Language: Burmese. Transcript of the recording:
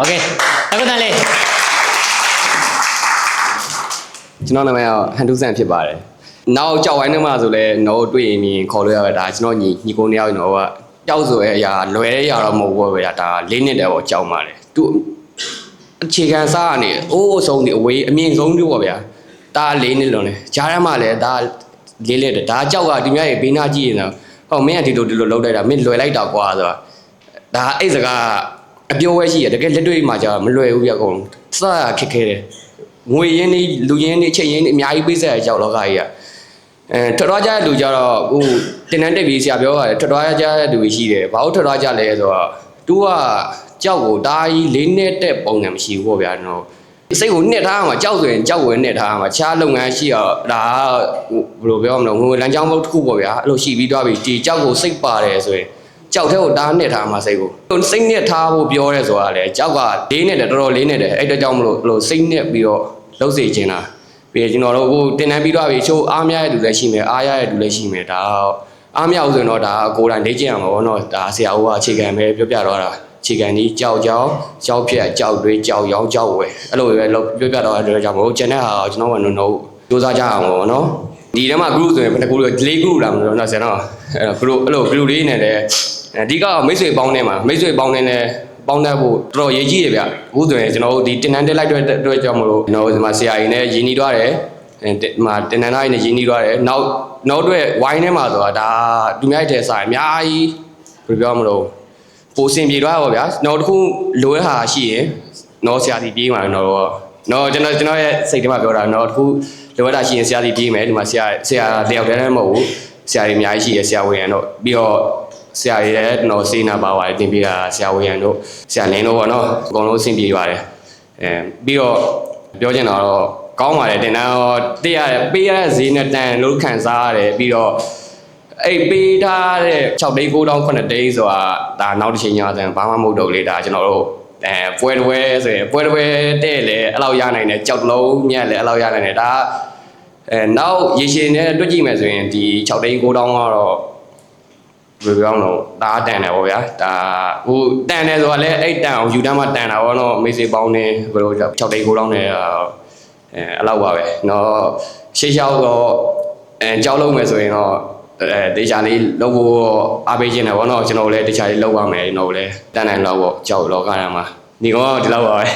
OK အခုတန်းလေးကျွန်တော်နာမည်ကဟန်တူးဆန်ဖြစ်ပါတယ်နောက်ကြောက်ဝိုင်းထဲမှာဆိုလဲတော့တွေ့ရင်ခေါ်လို့ရပါဒါကျွန်တော်ညီကိုနှစ်ယောက်ကျွန်တော်ကကြောက်ဆိုတဲ့အရာလွယ်တဲ့အရာတော့မဟုတ်ဘူးဗျာဒါ၄နှစ်တည်းပေါ့ကြောက်ပါတယ်သူအခြေခံစားကနေအိုးအဆုံးဒီအဝေးအမြင့်ဆုံးတူပေါ့ဗျာဒါ၄နှစ်လုံးလဲဂျားထဲမှာလဲဒါ၄နှစ်တည်းဒါကြောက်ကဒီများရဲ့ဘေးနာကြည့်ရင်တော့ဟောမင်းကဒီလိုလောက်လိုက်တာမင်းလွယ်လိုက်တာကွာဆိုတော့ဒါအဲ့စကားအပြောဝဲရှိရတကယ်လက်တွေ့မှာကြာမလွယ်ဘူးဗျအကုန်စခက်ခဲတယ်ငွေရင်းနေလူရင်းနေချိန်ရင်းနေအများကြီးပေးဆက်ရကြောက်လောကကြီးကထွက်သွားကြတဲ့လူကြတော့ဟိုတင်တန်းတက်ပြီးဆရာပြောရတယ်ထွက်သွားကြတဲ့လူရှိတယ်ဘာလို့ထွက်သွားကြလဲဆိုတော့သူကကြောက်ကိုဒါကြီး၄နှစ်တက်ပုံစံမရှိဘူးပေါ့ဗျာကျွန်တော်စိတ်ကိုနှစ်ထားမှာကြောက်ဆိုရင်ကြောက်ဝင်နှစ်ထားမှာခြားလုပ်ငန်းရှိတော့ဒါဘယ်လိုပြောမလဲငွေလမ်းကြောင်းဘုတ်တစ်ခုပေါ့ဗျာအဲ့လိုရှိပြီးသွားပြီဒီကြောက်ကိုစိတ်ပါတယ်ဆိုရင်ကြောက်တဲ့ကိုတားနှစ်ထားမှာစိတ်ကိုစိတ်နှစ်ထားဖို့ပြောရဲဆိုတာလေကြောက်က၄နှစ်တယ်တော်တော်လေးနှစ်တယ်အဲ့တော့ကြောင့်မလို့အဲ့လိုစိတ်နှစ်ပြီးတော့လှုပ်စေချင်တာပြီးကျွန်တော်တို့ဟိုတင်တန်းပြီးတော့ပြီချိုးအားမရတဲ့လူလည်းရှိမယ်အားရတဲ့လူလည်းရှိမယ်ဒါအားမရဘူးဆိုရင်တော့ဒါကိုယ်တိုင်လေ့ကျင့်ရမှာပေါ့နော်ဒါဆရာဦးကအခြေခံပဲပြောပြတော့တာအခြေခံကြီးကြောက်ဖြက်ကြောက်တွေးကြောက်ရောင်းကြောက်ဝဲအဲ့လိုပဲပြောပြတော့တဲ့ကြောင့်မို့ကျန်တဲ့ဟာကျွန်တော်ကတော့စူးစမ်းကြအောင်ပေါ့နော်ဒီထဲမှာ group ဆိုရင်ဘယ်နှခုလဲ4 group လာမလို့နော်ဆရာနော်အဲ့ group အဲ့လို group လေးနဲ့လည်းအဓိကမိတ်ဆွေပေါင်းနေမှာမိတ်ဆွေပေါင်းနေနဲ့ပေါင်းတတ်ဖို့တော်တော်ရေးကြီးတယ်ဗျအခုဆိုရင်ကျွန်တော်တို့ဒီတင်တန်းတက်လိုက်တဲ့ကြောင့်မလို့ကျွန်တော်ဒီမှာဆရာကြီးနဲ့ရင်းနှီးသွားတယ်ဒီမှာတင်တန်းသားကြီးနဲ့ရင်းနှီးသွားတယ်နောက်အတွက်ဝိုင်းထဲမှာဆိုတာဒါသူများတဲ့ဆိုင်အများကြီးဘယ်လိုပြောမလို့ပိုစင်ပြေသွားပါဗျာနောက်တစ်ခုလိုရဟာရှိရင်တော့ဆရာစီပြေးမှာတော့ကျွန်တော်ရဲ့စိတ်ထဲမှာပြောတာတော့တစ်ခုလိုရတာရှိရင်ဆရာစီပြေးမယ်ဒီမှာဆရာတယောက်တည်းမဟုတ်ဘူးဆရာတွေအများကြီးရှိရဆရာဝန်ရံတော့ပြီးတော့ဆရာရည်လည်းကျွန်တော်စေနာပါပါတယ်တင်ပြတာဆရာဝန်ရံတို့ဆရာလင်းတို့ပေါ့နော်အကုန်လုံးအဆင်ပြေပါတယ်ပြီးတော့ပြောချင်တာတော့ကောင်းပါတယ်တင်တန်းတော့ပေးရတဲ့ဈေးနဲ့တန်လို့ခံစားရတယ်ပြီးတော့အဲ့ပေးထားတဲ့6သိန်း9တောင်း9သိန်းဆိုတာဒါနောက်တစ်ချိန်ညဆန်ဘာမှမဟုတ်တော့လေဒါကျွန်တော်တို့ပွဲတော်ဆိုရင်ပွဲတော်တဲ့လေအဲ့လောက်ရနိုင်တယ်ကြောက်လုံးညက်လေအဲ့လောက်ရနိုင်တယ်ဒါနောက်ရေရှင်နဲ့တွက်ကြည့်မယ်ဆိုရင်ဒီ6သိန်း9တောင်းကတော့ဘယ်လိုပြောမလဲဒါတန်တယ်ပေါ့ဗျာဒါဟိုတန်တယ်ဆိုတာလည်းအဲ့တန်အောင်ယူတန်းမှတန်တာပေါ့နော်မိစေပေါင်းနေဘယ်လို6သိန်း9တောင်းနဲ့အဲ့လောက်ပါပဲเนาะရှေ့လျှောက်တော့ကြောက်လုံးမယ်ဆိုရင်တော့တေချာလေးလုပ်ဖို့အားပေးခြင်းတယ်ဗောနော်ကျွန်တော်လည်းတေချာလေးလုပ်ပါမယ်ကျွန်တော်လည်းတန်နိုင်တော့ဗောကြောက်လောကရမှာညီကောင်ကဒီလောက်ပါပဲ